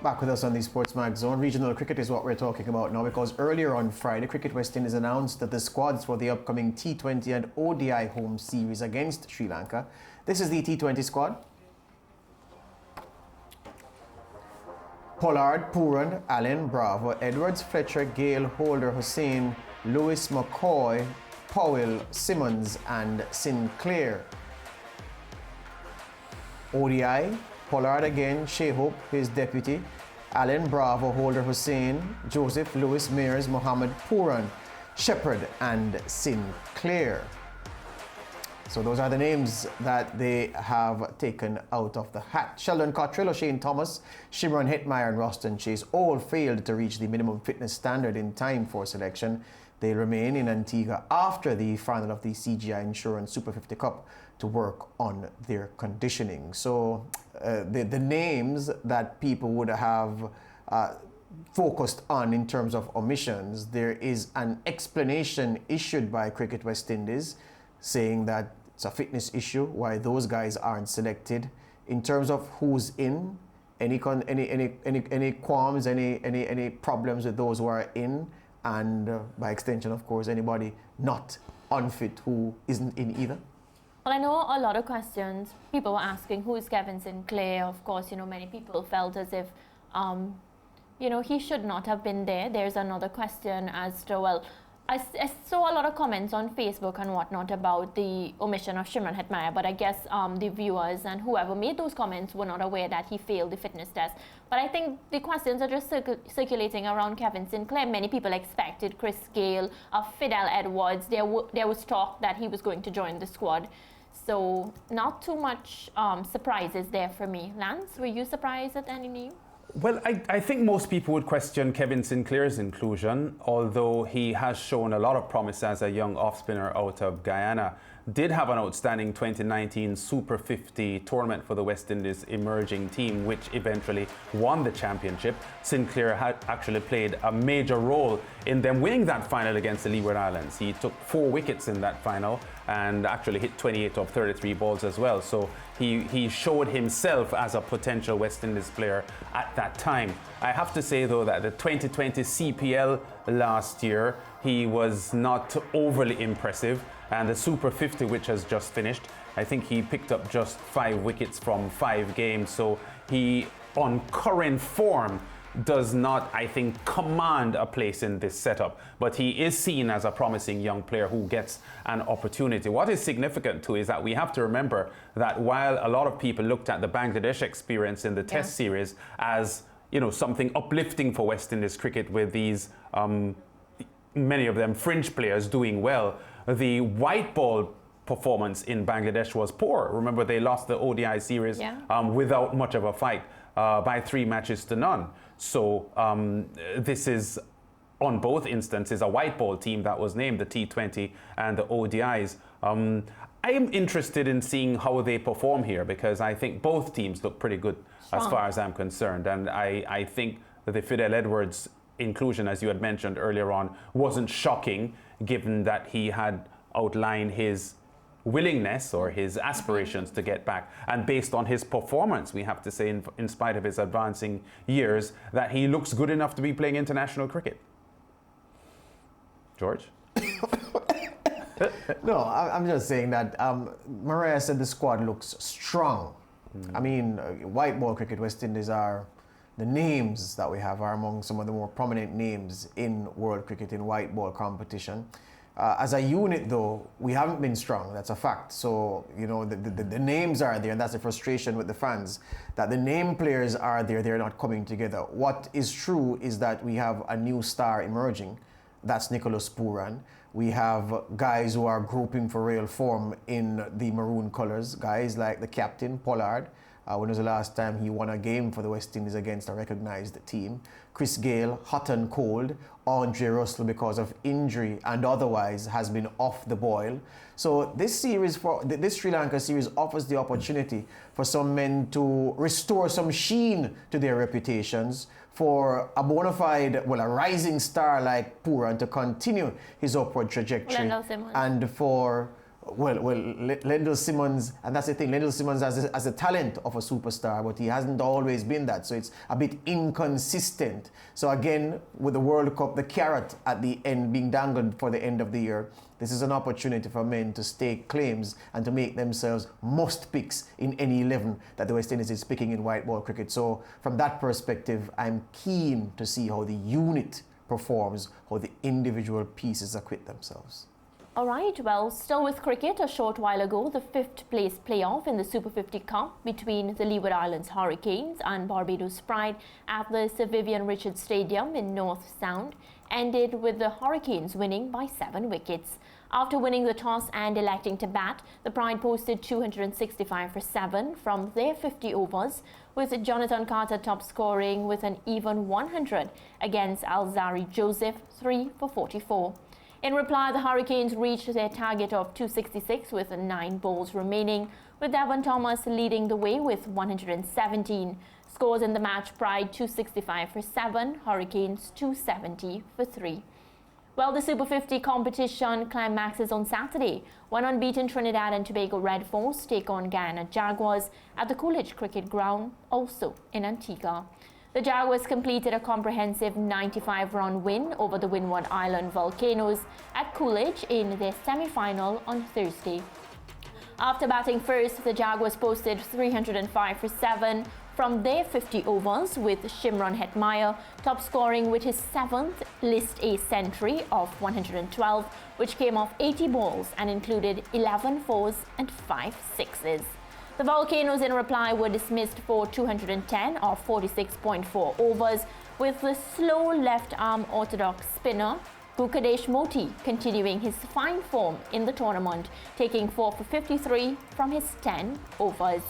Back with us on the SportsMax Zone. Regional cricket is what we're talking about now, because earlier on Friday, Cricket West Indies announced that the squads for the upcoming T20 and ODI home series against Sri Lanka. This is the T20 squad. Pollard, Pooran, Allen, Bravo, Edwards, Fletcher, Gale, Holder, Hussain, Lewis, McCoy, Powell, Simmons and Sinclair. ODI, Pollard again, Shea Hope, his deputy, Allen, Bravo, Holder, Hussain, Joseph, Lewis, Mears, Mohammed, Pooran, Shepherd and Sinclair. So those are the names that they have taken out of the hat. Sheldon Cottrell, O'Shane Thomas, Shimron Hetmeyer and Roston Chase all failed to reach the minimum fitness standard in time for selection. They remain in Antigua after the final of the CGI Insurance Super 50 Cup to work on their conditioning. So the names that people would have focused on in terms of omissions, there is an explanation issued by Cricket West Indies saying that it's a fitness issue why those guys aren't selected. In terms of who's in, any qualms, any problems with those who are in, and by extension, of course, anybody not unfit who isn't in either? Well, I know a lot of questions. People were asking, who is Kevin Sinclair? Of course, many people felt as if, he should not have been there. There's another question as to, well, I saw a lot of comments on Facebook and whatnot about the omission of Shimron Hetmeyer, but I guess the viewers and whoever made those comments were not aware that he failed the fitness test. But I think the questions are just circulating around Kevin Sinclair. Many people expected Chris Gale, Fidel Edwards. There was talk that he was going to join the squad. So not too much surprises there for me. Lance, were you surprised at any name? Well, I think most people would question Kevin Sinclair's inclusion, although he has shown a lot of promise as a young off-spinner out of Guyana. Did have an outstanding 2019 Super 50 tournament for the West Indies emerging team, which eventually won the championship. Sinclair had actually played a major role in them winning that final against the Leeward Islands. He took 4 wickets in that final and actually hit 28 of 33 balls as well. So he showed himself as a potential West Indies player at that time. I have to say, though, that the 2020 CPL last year, he was not overly impressive. And the Super 50, which has just finished, I think he picked up just 5 wickets from 5 games. So he, on current form, does not, I think, command a place in this setup. But he is seen as a promising young player who gets an opportunity. What is significant, too, is that we have to remember that while a lot of people looked at the Bangladesh experience in the Test series as, something uplifting for West Indies cricket with these, many of them French players doing well, the white ball performance in Bangladesh was poor. Remember, they lost the ODI series without much of a fight by 3 matches to none. So this is, on both instances, a white ball team that was named the T20 and the ODIs. I am interested in seeing how they perform here, because I think both teams look pretty good as far as I'm concerned. And I think that the Fidel Edwards inclusion, as you had mentioned earlier on, wasn't shocking, given that he had outlined his willingness or his aspirations to get back. And based on his performance, we have to say, in spite of his advancing years, that he looks good enough to be playing international cricket. George? No, I'm just saying that Maria said the squad looks strong. I mean, white ball cricket, West Indies are, the names that we have are among some of the more prominent names in world cricket in white ball competition. As a unit, though, we haven't been strong. That's a fact. So, the names are there, and that's the frustration with the fans, that the name players are there, they're not coming together. What is true is that we have a new star emerging. That's Nicholas Pooran. We have guys who are grouping for real form in the maroon colors, guys like the captain, Pollard. When was the last time he won a game for the West Indies against a recognized team? Chris Gale, hot and cold. Andre Russell, because of injury and otherwise, has been off the boil. So this Sri Lanka series offers the opportunity for some men to restore some sheen to their reputations, for a bona fide, a rising star like Pooran to continue his upward trajectory, and for Lendl Simmons, and that's the thing, Lendl Simmons has a talent of a superstar, but he hasn't always been that, so it's a bit inconsistent. So again, with the World Cup, the carrot at the end being dangled for the end of the year, this is an opportunity for men to stake claims and to make themselves must picks in any 11 that the West Indies is picking in white ball cricket. So from that perspective, I'm keen to see how the unit performs, how the individual pieces acquit themselves. All right, well, still with cricket, a short while ago, the 5th place playoff in the Super 50 Cup between the Leeward Islands Hurricanes and Barbados Pride at the Sir Vivian Richards Stadium in North Sound ended with the Hurricanes winning by 7 wickets. After winning the toss and electing to bat, the Pride posted 265 for 7 from their 50 overs, with Jonathan Carter top scoring with an even 100 against Alzari Joseph, 3 for 44. In reply, the Hurricanes reached their target of 266 with 9 balls remaining, with Devon Thomas leading the way with 117. Scores in the match: Pride 265 for 7, Hurricanes 270 for 3. Well, the Super 50 competition climaxes on Saturday when unbeaten Trinidad and Tobago Red Force take on Guyana Jaguars at the Coolidge Cricket Ground, also in Antigua. The Jaguars completed a comprehensive 95-run win over the Windward Island Volcanoes at Coolidge in their semi-final on Thursday. After batting first, the Jaguars posted 305 for 7 from their 50 overs, with Shimron Hetmeyer top scoring with his 7th List A century of 112, which came off 80 balls and included 11 fours and 5 sixes. The Volcanoes, in reply, were dismissed for 210 of 46.4 overs, with the slow left-arm orthodox spinner Bukadesh Moti continuing his fine form in the tournament, taking 4 for 53 from his 10 overs.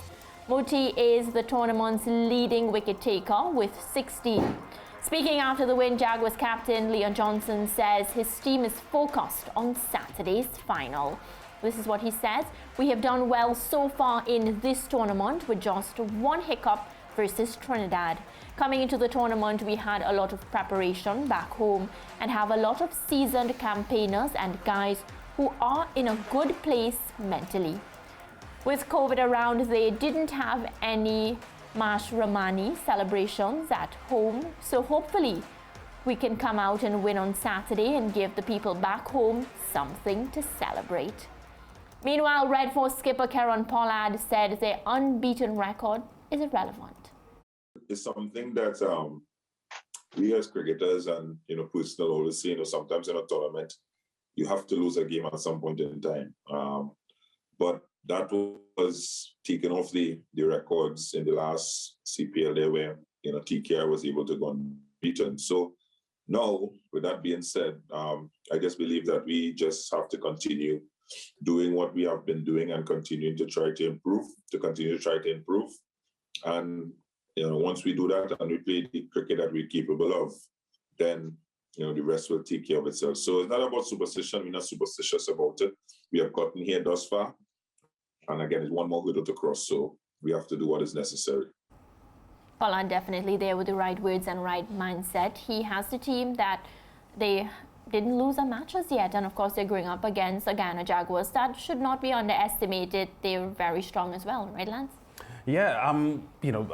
Moti is the tournament's leading wicket taker with 16. Speaking after the win, Jaguars captain Leon Johnson says his team is focused on Saturday's final. This is what he says: "We have done well so far in this tournament with just one hiccup versus Trinidad. Coming into the tournament, we had a lot of preparation back home and have a lot of seasoned campaigners and guys who are in a good place mentally. With COVID around, they didn't have any Mash Ramani celebrations at home, so hopefully we can come out and win on Saturday and give the people back home something to celebrate." Meanwhile, Red Force skipper Kieron Pollard said their unbeaten record is irrelevant. It's something that we as cricketers and personnel always say, sometimes in a tournament you have to lose a game at some point in time. But that was taken off the records in the last CPL there, where TKR was able to go unbeaten. So now, with that being said, I just believe that we just have to continue doing what we have been doing and continue to try to improve. And once we do that and we play the cricket that we're capable of, then the rest will take care of itself. So it's not about superstition. We're not superstitious about it. We have gotten here thus far, and again, it's one more hurdle to cross. So we have to do what is necessary. Pollard definitely there with the right words and right mindset. He has the team that they didn't lose a match as yet, and of course they're going up against the Guyana Jaguars. That should not be underestimated. They're very strong as well, right, Lance? Yeah,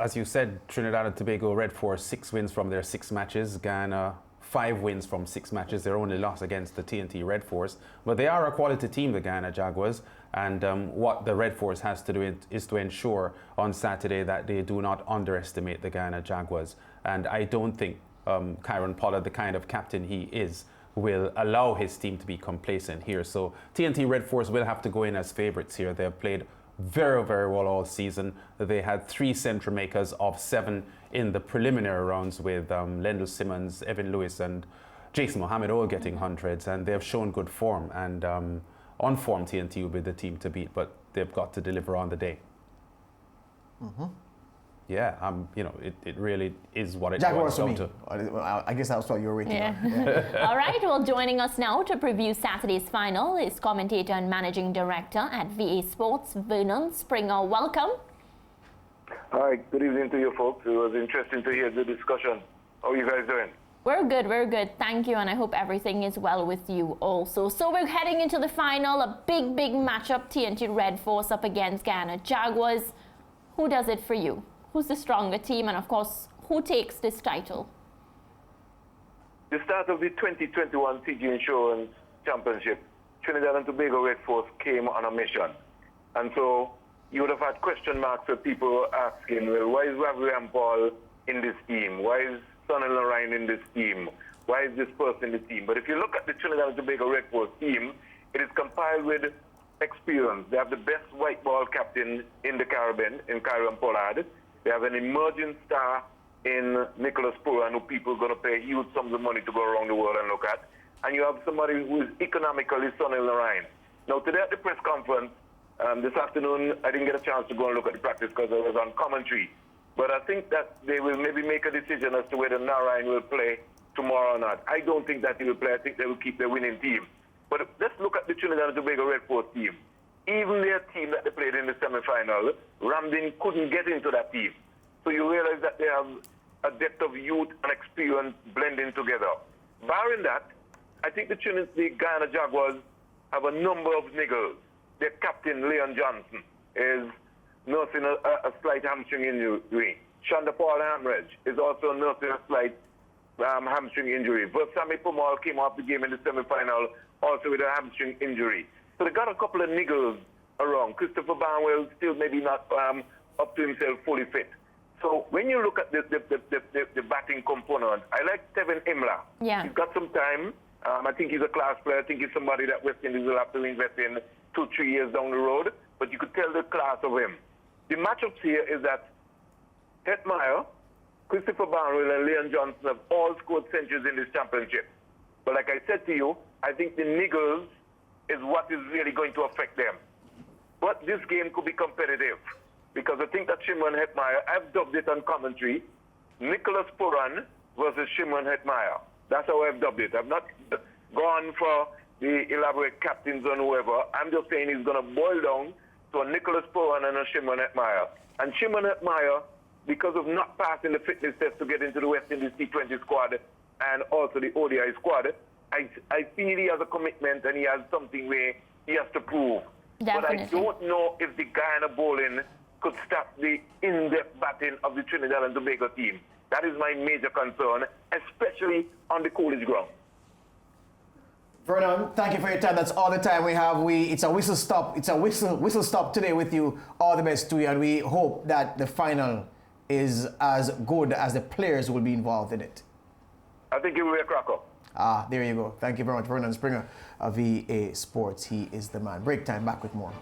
as you said, Trinidad and Tobago Red Force 6 wins from their 6 matches. Guyana 5 wins from 6 matches. Their only loss against the TNT Red Force. But they are a quality team, the Guyana Jaguars. And what the Red Force has to do is to ensure on Saturday that they do not underestimate the Guyana Jaguars. And I don't think Kieron Pollard, the kind of captain he is, will allow his team to be complacent here. So TNT Red Force will have to go in as favourites here. They have played very, very well all season. They had 3 century makers of 7 in the preliminary rounds, with Lendl Simmons, Evan Lewis and Jason Mohammed all getting hundreds, and they have shown good form. And on form, TNT will be the team to beat, but they've got to deliver on the day. Mm-hmm. Yeah, it really is what it Jaguars boils for down me. to. I guess that's what you're rating. Yeah. All right, well, joining us now to preview Saturday's final is commentator and managing director at VA Sports, Vernon Springer. Welcome. Hi, good evening to you folks. It was interesting to hear the discussion. How are you guys doing? We're good. Thank you, and I hope everything is well with you also. So we're heading into the final, a big matchup, TNT Red Force up against Guyana Jaguars. Who does it for you? Who's the stronger team, and of course, who takes this title? The start of the 2021 TG Insurance Championship, Trinidad and Tobago Red Force came on a mission. And so you would have had question marks of people asking, well, why is Ravi Rampal in this team? Why is Sonny Lorraine in this team? Why is this person in the team? But if you look at the Trinidad and Tobago Red Force team, it is compiled with experience. They have the best white ball captain in the Caribbean, in Kyron Pollard. They have an emerging star in Nicholas Puran, who people are going to pay huge sums of money to go around the world and look at. And you have somebody who is economically Sonny Lorraine. Now, today at the press conference, this afternoon, I didn't get a chance to go and look at the practice because I was on commentary. But I think that they will maybe make a decision as to whether Narayan will play tomorrow or not. I don't think that he will play. I think they will keep their winning team. But let's look at the Trinidad and Tobago Red Force team. Even their team that they played in the semi-final, Ramdin couldn't get into that team. So you realize that they have a depth of youth and experience blending together. Barring that, I think the Guyana Jaguars have a number of niggles. Their captain, Leon Johnson, is nursing a slight hamstring injury. Shonda Paul Hamridge is also nursing a slight hamstring injury. Versami Pumal came off the game in the semi-final also with a hamstring injury. So they got a couple of niggles around. Christopher Barnwell still maybe not up to himself fully fit. So when you look at the batting component, I like Steven Imla. Yeah. He's got some time. I think he's a class player. I think he's somebody that West Indies will have to invest in 2-3 years down the road. But you could tell the class of him. The matchups here is that Hetmeyer, Christopher Barnwell, and Leon Johnson have all scored centuries in this championship. But like I said to you, I think the niggles is what is really going to affect them. But this game could be competitive because I think that Shimon Hetmeyer, I've dubbed it on commentary, Nicholas Puran versus Shimon Hetmeyer. That's how I've dubbed it. I've not gone for the elaborate captains or whoever. I'm just saying he's going to boil down to a Nicholas Puran and a Shimon Hetmeyer. And Shimon Hetmeyer, because of not passing the fitness test to get into the West Indies T20 squad and also the ODI squad, I feel he has a commitment and he has something where he has to prove. Definitely. But I don't know if the Guyana bowling could stop the in-depth batting of the Trinidad and Tobago team. That is my major concern, especially on the Coolidge ground. Vernon, thank you for your time. That's all the time we have. It's a whistle stop. It's a whistle stop today with you. All the best to you, and we hope that the final is as good as the players will be involved in it. I think it will be a cracker. There you go. Thank you very much, Vernon Springer of VA Sports. He is the man. Break time. Back with more.